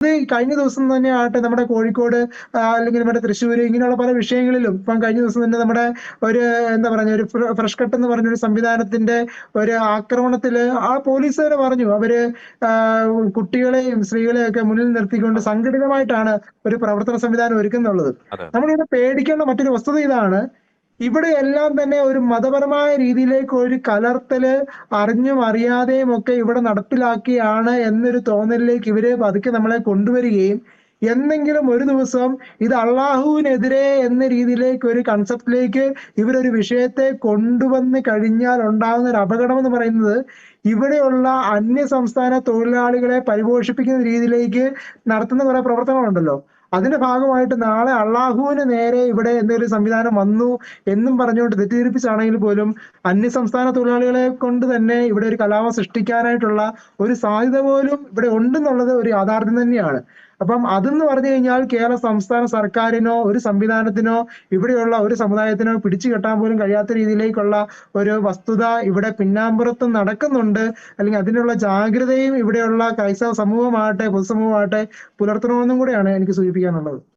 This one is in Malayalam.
കഴിഞ്ഞ ദിവസം തന്നെ ആകട്ടെ നമ്മുടെ കോഴിക്കോട് അല്ലെങ്കിൽ നമ്മുടെ തൃശ്ശൂര് ഇങ്ങനെയുള്ള പല വിഷയങ്ങളിലും ഇപ്പം കഴിഞ്ഞ ദിവസം തന്നെ നമ്മുടെ ഒരു എന്താ പറഞ്ഞ ഒരു ഫ്രഷ് കട്ട് എന്ന് പറഞ്ഞൊരു സംവിധാനത്തിന്റെ ഒരു ആക്രമണത്തില് ആ പോലീസുകാരെ പറഞ്ഞു അവര് കുട്ടികളെയും സ്ത്രീകളെയും ഒക്കെ മുന്നിൽ നിർത്തിക്കൊണ്ട് സംഘടിതമായിട്ടാണ് ഒരു പ്രവർത്തന സംവിധാനം ഒരുക്കുന്നുള്ളത്. അതെ. നമ്മളിവിടെ പേടിക്കേണ്ട മറ്റൊരു വസ്തുത ഇതാണ്. ഇവിടെ എല്ലാം തന്നെ ഒരു മതപരമായ രീതിയിലേക്ക് ഒരു കലർത്തല് അറിഞ്ഞും അറിയാതെയും ഒക്കെ ഇവിടെ നടപ്പിലാക്കിയാണ് എന്നൊരു തോന്നലിലേക്ക് ഇവര് പതുക്കെ നമ്മളെ കൊണ്ടുവരികയും എന്നെങ്കിലും ഒരു ദിവസം ഇത് അള്ളാഹുവിനെതിരെ എന്ന രീതിയിലേക്ക് ഒരു കൺസെപ്റ്റിലേക്ക് ഇവരൊരു വിഷയത്തെ കൊണ്ടുവന്ന് കഴിഞ്ഞാൽ ഉണ്ടാകുന്ന ഒരു അപകടം എന്ന് പറയുന്നത് ഇവിടെയുള്ള അന്യ സംസ്ഥാന തൊഴിലാളികളെ പരിപോഷിപ്പിക്കുന്ന രീതിയിലേക്ക് നടത്തുന്ന കുറെ പ്രവർത്തനങ്ങളുണ്ടല്ലോ. അതിന്റെ ഭാഗമായിട്ട് നാളെ അള്ളാഹുവിന് നേരെ ഇവിടെ എന്തെങ്കിലും സംവിധാനം വന്നു എന്നും പറഞ്ഞുകൊണ്ട് തെറ്റിദ്ധരിപ്പിച്ചാണെങ്കിൽ പോലും അന്യസംസ്ഥാന തൊഴിലാളികളെ കൊണ്ട് തന്നെ ഇവിടെ ഒരു കലാപം സൃഷ്ടിക്കാനായിട്ടുള്ള ഒരു സാധ്യത പോലും ഇവിടെ ഉണ്ടെന്നുള്ളത് ഒരു യാഥാർത്ഥ്യം തന്നെയാണ്. അപ്പം അതെന്ന് പറഞ്ഞു കഴിഞ്ഞാൽ കേരള സംസ്ഥാന സർക്കാരിനോ ഒരു സംവിധാനത്തിനോ ഇവിടെയുള്ള ഒരു സമുദായത്തിനോ പിടിച്ചു കെട്ടാൻ പോലും കഴിയാത്ത രീതിയിലേക്കുള്ള ഒരു വസ്തുത ഇവിടെ പിന്നാമ്പുറത്ത് നടക്കുന്നുണ്ട്. അല്ലെങ്കിൽ അതിനുള്ള ജാഗ്രതയും ഇവിടെയുള്ള ക്രൈസ്തവ സമൂഹമാകട്ടെ പൊതുസമൂഹമാകട്ടെ പുലർത്തണമെന്നും കൂടെയാണ് എനിക്ക് സൂചിപ്പിക്കാനുള്ളത്.